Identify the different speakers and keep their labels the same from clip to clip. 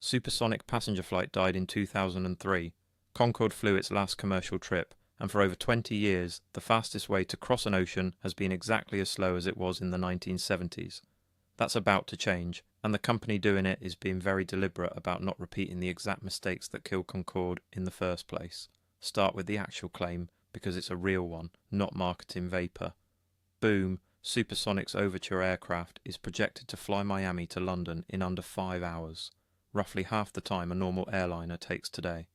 Speaker 1: Supersonic passenger flight died in 2003. Concorde flew its last commercial trip, and for over 20 years, the fastest way to cross an ocean has been exactly as slow as it was in the 1970s. That's about to change, and the company doing it is being very deliberate about not repeating the exact mistakes that killed Concorde in the first place. Start with the actual claim, because it's a real one, not marketing vapor. Boom, Supersonic's Overture aircraft is projected to fly Miami to London in under 5 hours, roughly half the time a normal airliner takes today.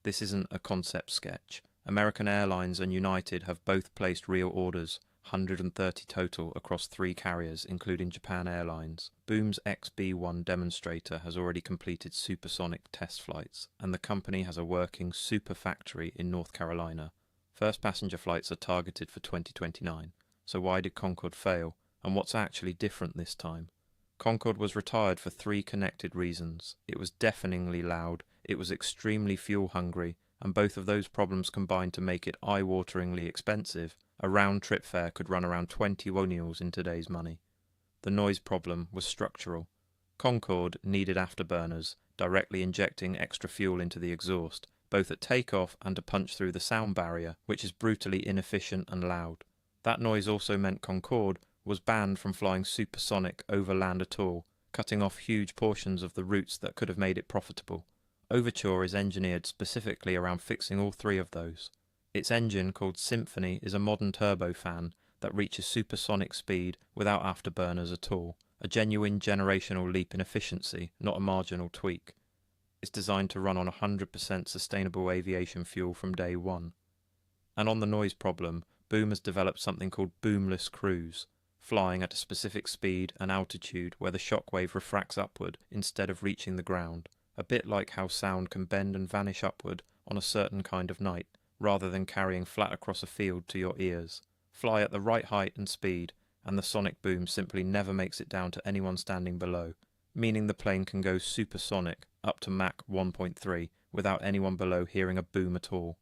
Speaker 1: This isn't a concept sketch. American Airlines and United have both placed real orders, 130 total across 3 carriers, including Japan Airlines. Boom's XB-1 demonstrator has already completed supersonic test flights, and the company has a working superfactory in North Carolina. First passenger flights are targeted for 2029. So why did Concorde fail, and what's actually different this time? Concorde was retired for 3 connected reasons. It was deafeningly loud, it was extremely fuel-hungry, and both of those problems combined to make it eye-wateringly expensive. A round-trip fare could run around 20 wonials in today's money. The noise problem was structural. Concorde needed afterburners, directly injecting extra fuel into the exhaust, both at takeoff and to punch through the sound barrier, which is brutally inefficient and loud. That noise also meant Concorde was banned from flying supersonic over land at all, cutting off huge portions of the routes that could have made it profitable. Overture is engineered specifically around fixing all 3 of those. Its engine, called Symphony, is a modern turbofan that reaches supersonic speed without afterburners at all, a genuine generational leap in efficiency, not a marginal tweak. It's designed to run on 100% sustainable aviation fuel from day one. And on the noise problem, Boom has developed something called boomless cruise, flying at a specific speed and altitude where the shockwave refracts upward instead of reaching the ground, a bit like how sound can bend and vanish upward on a certain kind of night, rather than carrying flat across a field to your ears. Fly at the right height and speed, and the sonic boom simply never makes it down to anyone standing below, meaning the plane can go supersonic up to Mach 1.3 without anyone below hearing a boom at all.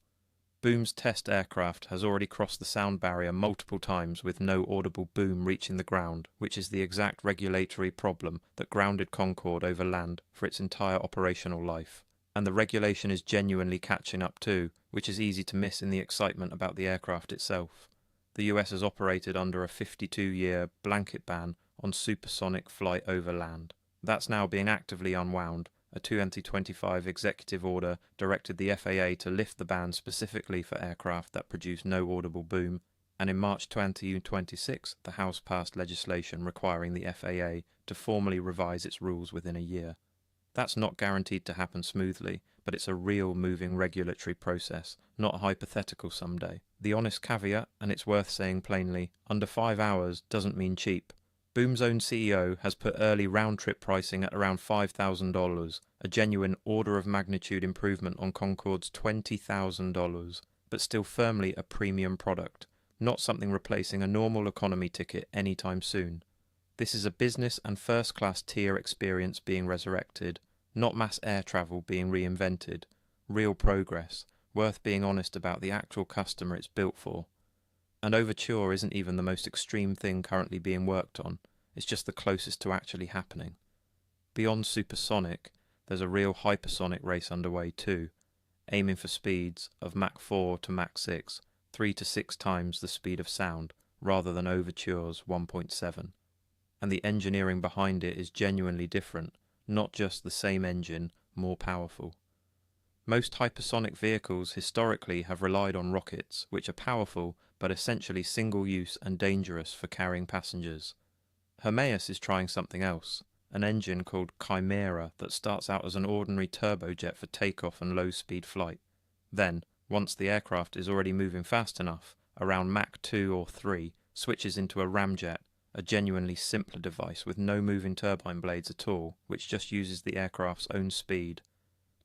Speaker 1: Boom's test aircraft has already crossed the sound barrier multiple times with no audible boom reaching the ground, which is the exact regulatory problem that grounded Concorde over land for its entire operational life. And the regulation is genuinely catching up too, which is easy to miss in the excitement about the aircraft itself. The US has operated under a 52-year blanket ban on supersonic flight over land. That's now being actively unwound. A 2025 executive order directed the FAA to lift the ban specifically for aircraft that produce no audible boom, and in March 2026 the House passed legislation requiring the FAA to formally revise its rules within a year. That's not guaranteed to happen smoothly, but it's a real moving regulatory process, not a hypothetical someday. The honest caveat, and it's worth saying plainly, under 5 hours doesn't mean cheap. Boom's own CEO has put early round-trip pricing at around $5,000, a genuine order of magnitude improvement on Concorde's $20,000, but still firmly a premium product, not something replacing a normal economy ticket anytime soon. This is a business and first-class tier experience being resurrected, not mass air travel being reinvented. Real progress, worth being honest about the actual customer it's built for. And Overture isn't even the most extreme thing currently being worked on, it's just the closest to actually happening. Beyond supersonic, there's a real hypersonic race underway too, aiming for speeds of Mach 4 to Mach 6, 3 to 6 times the speed of sound, rather than Overture's 1.7. And the engineering behind it is genuinely different, not just the same engine, more powerful. Most hypersonic vehicles historically have relied on rockets, which are powerful but essentially single-use and dangerous for carrying passengers. Hermeus is trying something else, an engine called Chimera that starts out as an ordinary turbojet for takeoff and low-speed flight. Then, once the aircraft is already moving fast enough, around Mach 2 or 3, switches into a ramjet, a genuinely simpler device with no moving turbine blades at all, which just uses the aircraft's own speed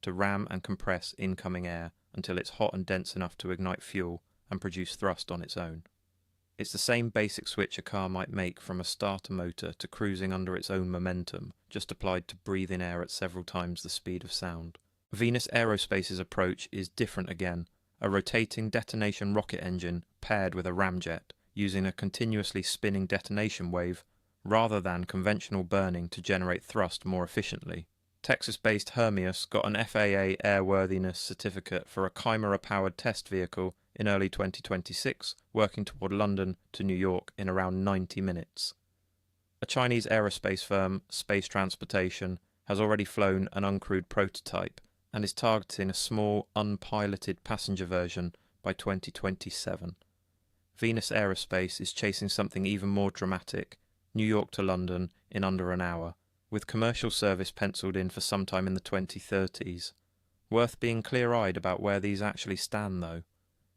Speaker 1: to ram and compress incoming air until it's hot and dense enough to ignite fuel and produce thrust on its own. It's the same basic switch a car might make from a starter motor to cruising under its own momentum, just applied to breathe in air at several times the speed of sound. Venus Aerospace's approach is different again, a rotating detonation rocket engine paired with a ramjet, using a continuously spinning detonation wave rather than conventional burning to generate thrust more efficiently. Texas-based Hermeus got an FAA airworthiness certificate for a Chimera-powered test vehicle in early 2026, working toward London to New York in around 90 minutes. A Chinese aerospace firm, Space Transportation, has already flown an uncrewed prototype and is targeting a small, unpiloted passenger version by 2027. Venus Aerospace is chasing something even more dramatic, New York to London in under an hour, with commercial service penciled in for sometime in the 2030s. Worth being clear-eyed about where these actually stand, though.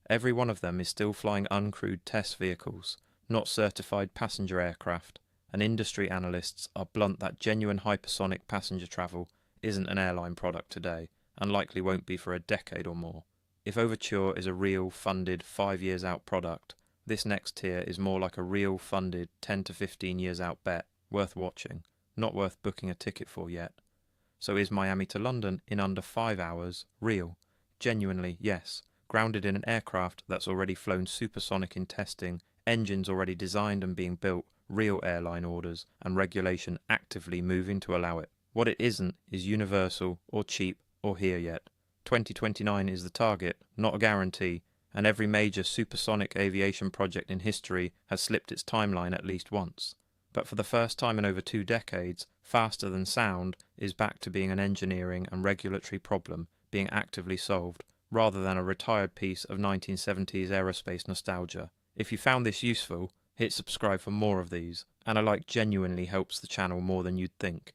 Speaker 1: Every one of them is still flying uncrewed test vehicles, not certified passenger aircraft, and industry analysts are blunt that genuine hypersonic passenger travel isn't an airline product today, and likely won't be for a decade or more. If Overture is a real, funded, 5 years out product, this next tier is more like a real, funded, 10 to 15 years out bet, worth watching, not worth booking a ticket for yet. So is Miami to London in under 5 hours real? Genuinely, yes. Grounded in an aircraft that's already flown supersonic in testing, engines already designed and being built, real airline orders, and regulation actively moving to allow it. What it isn't is universal, or cheap, or here yet. 2029 is the target, not a guarantee, and every major supersonic aviation project in history has slipped its timeline at least once. But for the first time in over 2 decades, faster than sound is back to being an engineering and regulatory problem being actively solved, rather than a retired piece of 1970s aerospace nostalgia. If you found this useful, hit subscribe for more of these, and a like genuinely helps the channel more than you'd think.